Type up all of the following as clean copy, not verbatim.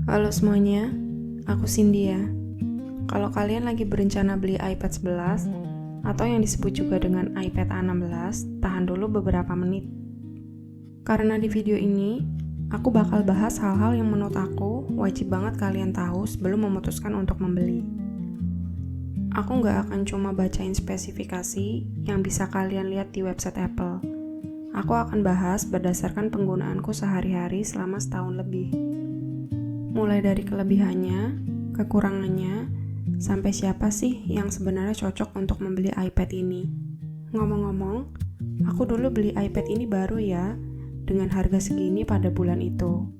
Halo semuanya, aku Cynthia. Kalau kalian lagi berencana beli iPad 11 atau yang disebut juga dengan iPad A16, tahan dulu beberapa menit. Karena di video ini, aku bakal bahas hal-hal yang menurut aku wajib banget kalian tahu sebelum memutuskan untuk membeli. Aku nggak akan cuma bacain spesifikasi yang bisa kalian lihat di website Apple. Aku akan bahas berdasarkan penggunaanku sehari-hari selama setahun lebih. Mulai dari kelebihannya, kekurangannya, sampai siapa sih yang sebenarnya cocok untuk membeli iPad ini. Ngomong-ngomong, aku dulu beli iPad ini baru ya, dengan harga segini pada bulan itu.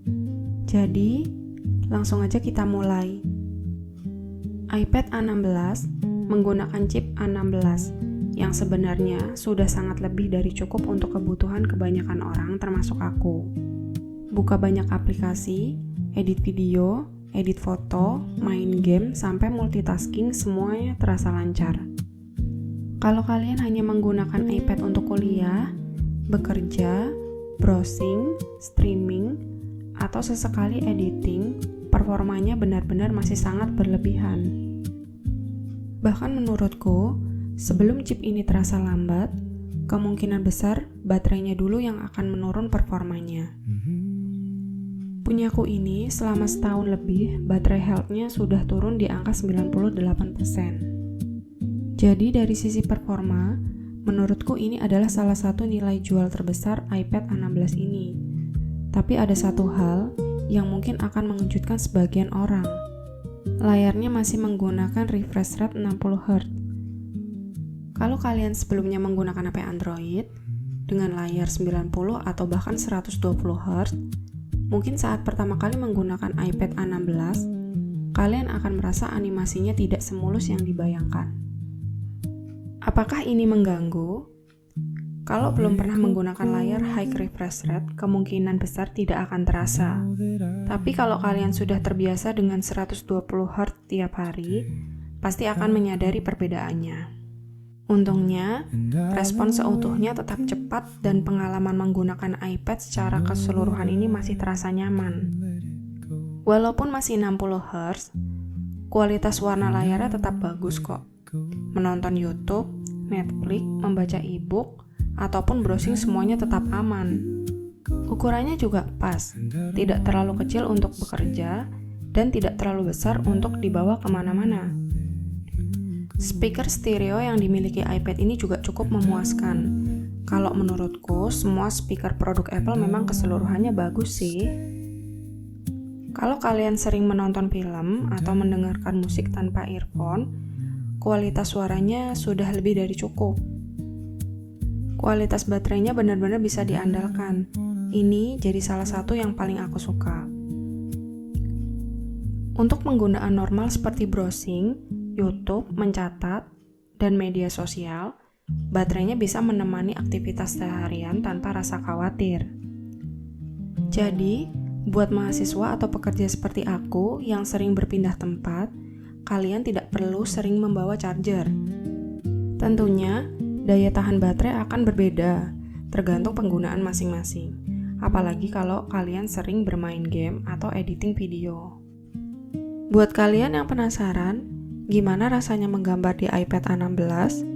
Jadi, langsung aja kita mulai. iPad A16 menggunakan chip A16 yang sebenarnya sudah sangat lebih dari cukup untuk kebutuhan kebanyakan orang termasuk aku. Buka banyak aplikasi, edit video, edit foto, main game, sampai multitasking semuanya terasa lancar. Kalau kalian hanya menggunakan iPad untuk kuliah, bekerja, browsing, streaming, atau sesekali editing, performanya benar-benar masih sangat berlebihan. Bahkan menurutku, sebelum chip ini terasa lambat, kemungkinan besar baterainya dulu yang akan menurun performanya. Punyaku ini selama setahun lebih, baterai health-nya sudah turun di angka 98%. Jadi dari sisi performa, menurutku ini adalah salah satu nilai jual terbesar iPad A16 ini. Tapi ada satu hal yang mungkin akan mengejutkan sebagian orang. Layarnya masih menggunakan refresh rate 60Hz. Kalau kalian sebelumnya menggunakan HP Android dengan layar 90 atau bahkan 120Hz, mungkin saat pertama kali menggunakan iPad A16, kalian akan merasa animasinya tidak semulus yang dibayangkan. Apakah ini mengganggu? Kalau belum pernah menggunakan layar high refresh rate, kemungkinan besar tidak akan terasa. Tapi kalau kalian sudah terbiasa dengan 120Hz tiap hari, pasti akan menyadari perbedaannya. Untungnya, respon seutuhnya tetap cepat dan pengalaman menggunakan iPad secara keseluruhan ini masih terasa nyaman. Walaupun masih 60Hz, kualitas warna layarnya tetap bagus kok. Menonton YouTube, Netflix, membaca e-book, ataupun browsing semuanya tetap aman. Ukurannya juga pas, tidak terlalu kecil untuk bekerja, dan tidak terlalu besar untuk dibawa kemana-mana. Speaker stereo yang dimiliki iPad ini juga cukup memuaskan. Kalau menurutku, semua speaker produk Apple memang keseluruhannya bagus sih. Kalau kalian sering menonton film atau mendengarkan musik tanpa earphone, kualitas suaranya sudah lebih dari cukup. Kualitas baterainya benar-benar bisa diandalkan. Ini jadi salah satu yang paling aku suka. Untuk penggunaan normal seperti browsing, YouTube, mencatat, dan media sosial, baterainya bisa menemani aktivitas seharian tanpa rasa khawatir. Jadi, buat mahasiswa atau pekerja seperti aku yang sering berpindah tempat, kalian tidak perlu sering membawa charger. Tentunya, daya tahan baterai akan berbeda, tergantung penggunaan masing-masing. Apalagi kalau kalian sering bermain game atau editing video. Buat kalian yang penasaran, gimana rasanya menggambar di iPad A16?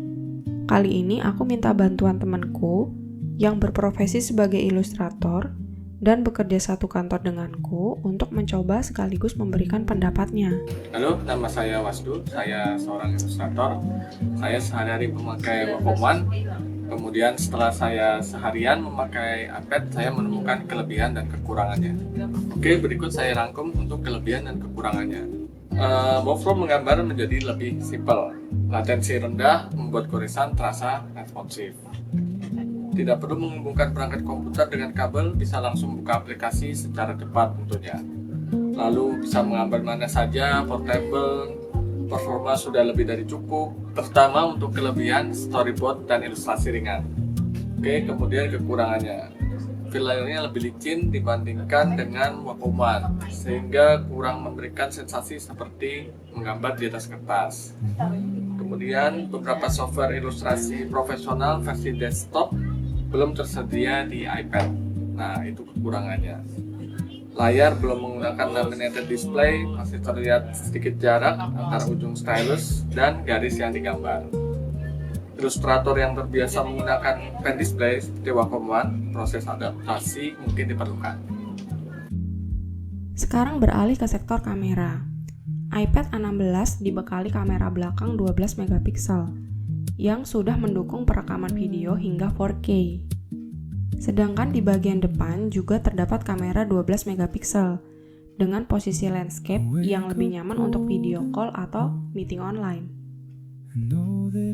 Kali ini aku minta bantuan temanku yang berprofesi sebagai ilustrator dan bekerja satu kantor denganku untuk mencoba sekaligus memberikan pendapatnya. Halo, nama saya Wasdu, saya seorang ilustrator. Saya sehari-hari memakai Wacom. Kemudian setelah saya seharian memakai iPad, saya menemukan kelebihan dan kekurangannya. Oke, berikut saya rangkum untuk kelebihan dan kekurangannya. Workflow menggambar menjadi lebih simpel. Latensi rendah membuat goresan terasa responsif. Tidak perlu menghubungkan perangkat komputer dengan kabel, bisa langsung buka aplikasi secara cepat tentunya. Lalu bisa menggambar mana saja, portable, performa sudah lebih dari cukup, terutama untuk kelebihan storyboard dan ilustrasi ringan. Oke, kemudian kekurangannya. Feel layarnya lebih licin dibandingkan dengan Wacom, sehingga kurang memberikan sensasi seperti menggambar di atas kertas. Kemudian beberapa software ilustrasi profesional versi desktop belum tersedia di iPad. Nah, itu kekurangannya. Layar belum menggunakan laminated display, masih terlihat sedikit jarak antara ujung stylus dan garis yang digambar. Ilustrator yang terbiasa menggunakan pen display seperti Wacom One, proses adaptasi mungkin diperlukan. Sekarang beralih ke sektor kamera. iPad A16 dibekali kamera belakang 12 megapiksel yang sudah mendukung perekaman video hingga 4K. Sedangkan di bagian depan juga terdapat kamera 12 megapiksel dengan posisi landscape yang lebih nyaman untuk video call atau meeting online.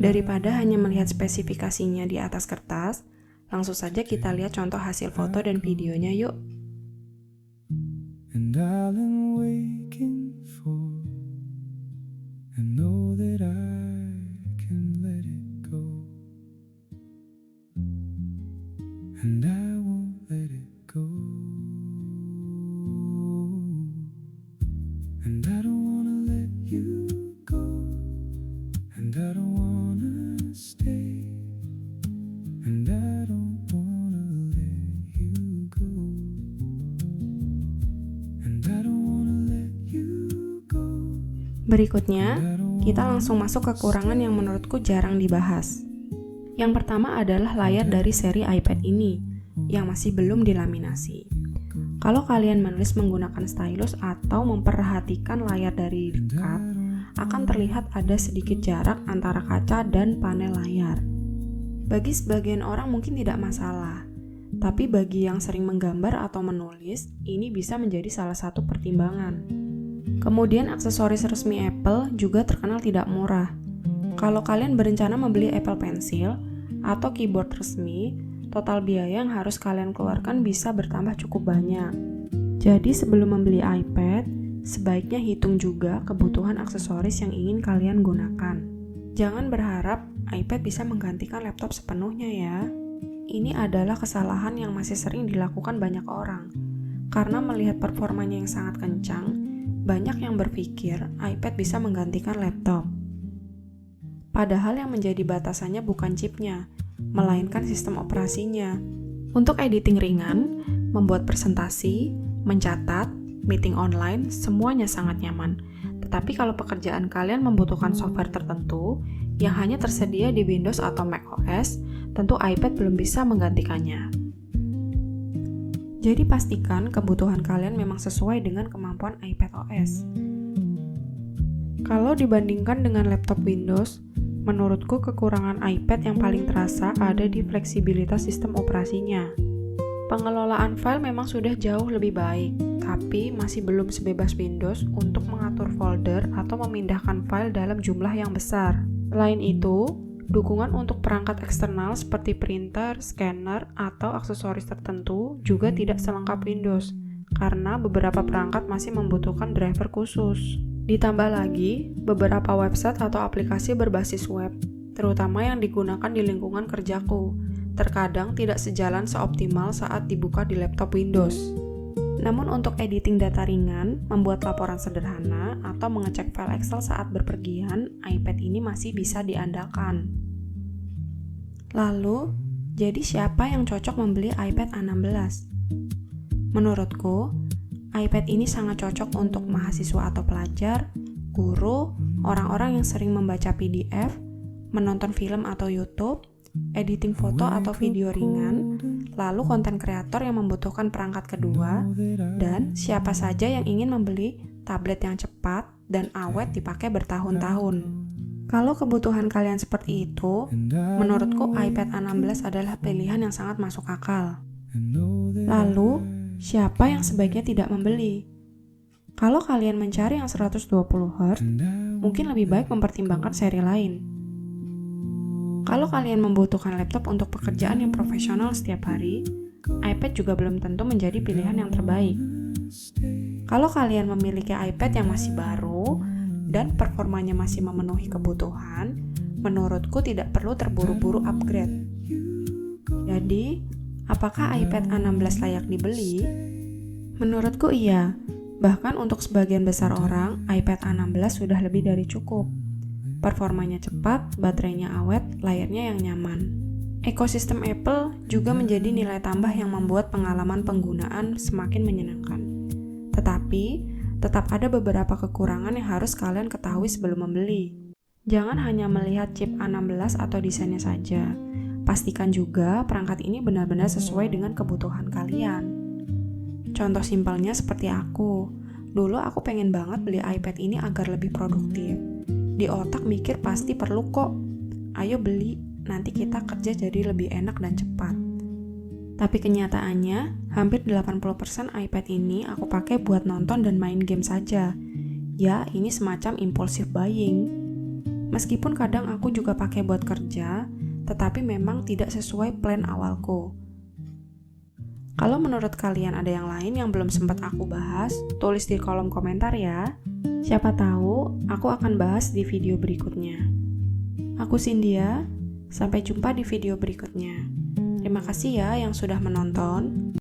Daripada hanya melihat spesifikasinya di atas kertas, langsung saja kita lihat contoh hasil foto dan videonya yuk. And I've been waiting for and know that I can let it go and I won't let it go and I don't wanna let you go and I don't wanna stay and I don't wanna let you go and I don't wanna let you go. Berikutnya, kita langsung masuk ke kekurangan yang menurutku jarang dibahas. Yang pertama adalah layar dari seri iPad ini, yang masih belum dilaminasi. Kalau kalian menulis menggunakan stylus atau memperhatikan layar dari dekat, akan terlihat ada sedikit jarak antara kaca dan panel layar. Bagi sebagian orang mungkin tidak masalah, tapi bagi yang sering menggambar atau menulis, ini bisa menjadi salah satu pertimbangan. Kemudian aksesoris resmi Apple juga terkenal tidak murah. Kalau kalian berencana membeli Apple Pencil atau keyboard resmi, total biaya yang harus kalian keluarkan bisa bertambah cukup banyak. Jadi sebelum membeli iPad, sebaiknya hitung juga kebutuhan aksesoris yang ingin kalian gunakan. Jangan berharap iPad bisa menggantikan laptop sepenuhnya ya. Ini adalah kesalahan yang masih sering dilakukan banyak orang. Karena melihat performanya yang sangat kencang, banyak yang berpikir iPad bisa menggantikan laptop. Padahal yang menjadi batasannya bukan chipnya, melainkan sistem operasinya. Untuk editing ringan, membuat presentasi, mencatat, meeting online, semuanya sangat nyaman. Tetapi kalau pekerjaan kalian membutuhkan software tertentu yang hanya tersedia di Windows atau macOS, tentu iPad belum bisa menggantikannya. Jadi pastikan kebutuhan kalian memang sesuai dengan kemampuan iPad OS. Kalau dibandingkan dengan laptop Windows, menurutku kekurangan iPad yang paling terasa ada di fleksibilitas sistem operasinya. Pengelolaan file memang sudah jauh lebih baik, tapi masih belum sebebas Windows untuk mengatur folder atau memindahkan file dalam jumlah yang besar. Selain itu, dukungan untuk perangkat eksternal seperti printer, scanner, atau aksesoris tertentu juga tidak selengkap Windows, karena beberapa perangkat masih membutuhkan driver khusus. Ditambah lagi, beberapa website atau aplikasi berbasis web, terutama yang digunakan di lingkungan kerjaku, terkadang tidak sejalan seoptimal saat dibuka di laptop Windows. Namun untuk editing data ringan, membuat laporan sederhana, atau mengecek file Excel saat berpergian, iPad ini masih bisa diandalkan. Lalu, jadi siapa yang cocok membeli iPad A16? Menurutku, iPad ini sangat cocok untuk mahasiswa atau pelajar, guru, orang-orang yang sering membaca PDF, menonton film atau YouTube, editing foto atau video ringan, lalu konten kreator yang membutuhkan perangkat kedua, dan siapa saja yang ingin membeli tablet yang cepat dan awet dipakai bertahun-tahun. Kalau kebutuhan kalian seperti itu, menurutku iPad A16 adalah pilihan yang sangat masuk akal. Lalu, siapa yang sebaiknya tidak membeli? Kalau kalian mencari yang 120Hz, mungkin lebih baik mempertimbangkan seri lain. Kalau kalian membutuhkan laptop untuk pekerjaan yang profesional setiap hari, iPad juga belum tentu menjadi pilihan yang terbaik. Kalau kalian memiliki iPad yang masih baru dan performanya masih memenuhi kebutuhan, menurutku tidak perlu terburu-buru upgrade. Jadi, apakah iPad A16 layak dibeli? Menurutku iya. Bahkan untuk sebagian besar orang, iPad A16 sudah lebih dari cukup. Performanya cepat, baterainya awet, layarnya yang nyaman. Ekosistem Apple juga menjadi nilai tambah yang membuat pengalaman penggunaan semakin menyenangkan. Tetapi, tetap ada beberapa kekurangan yang harus kalian ketahui sebelum membeli. Jangan hanya melihat chip A16 atau desainnya saja. Pastikan juga perangkat ini benar-benar sesuai dengan kebutuhan kalian. Contoh simpelnya seperti aku. Dulu aku pengen banget beli iPad ini agar lebih produktif. Di otak mikir pasti perlu kok. Ayo beli, nanti kita kerja jadi lebih enak dan cepat. Tapi kenyataannya, hampir 80% iPad ini aku pakai buat nonton dan main game saja. Ya, ini semacam impulsive buying. Meskipun kadang aku juga pakai buat kerja, tetapi memang tidak sesuai plan awalku. Kalau menurut kalian ada yang lain yang belum sempat aku bahas, tulis di kolom komentar ya. Siapa tahu aku akan bahas di video berikutnya. Aku Cynthia, sampai jumpa di video berikutnya. Terima kasih ya yang sudah menonton.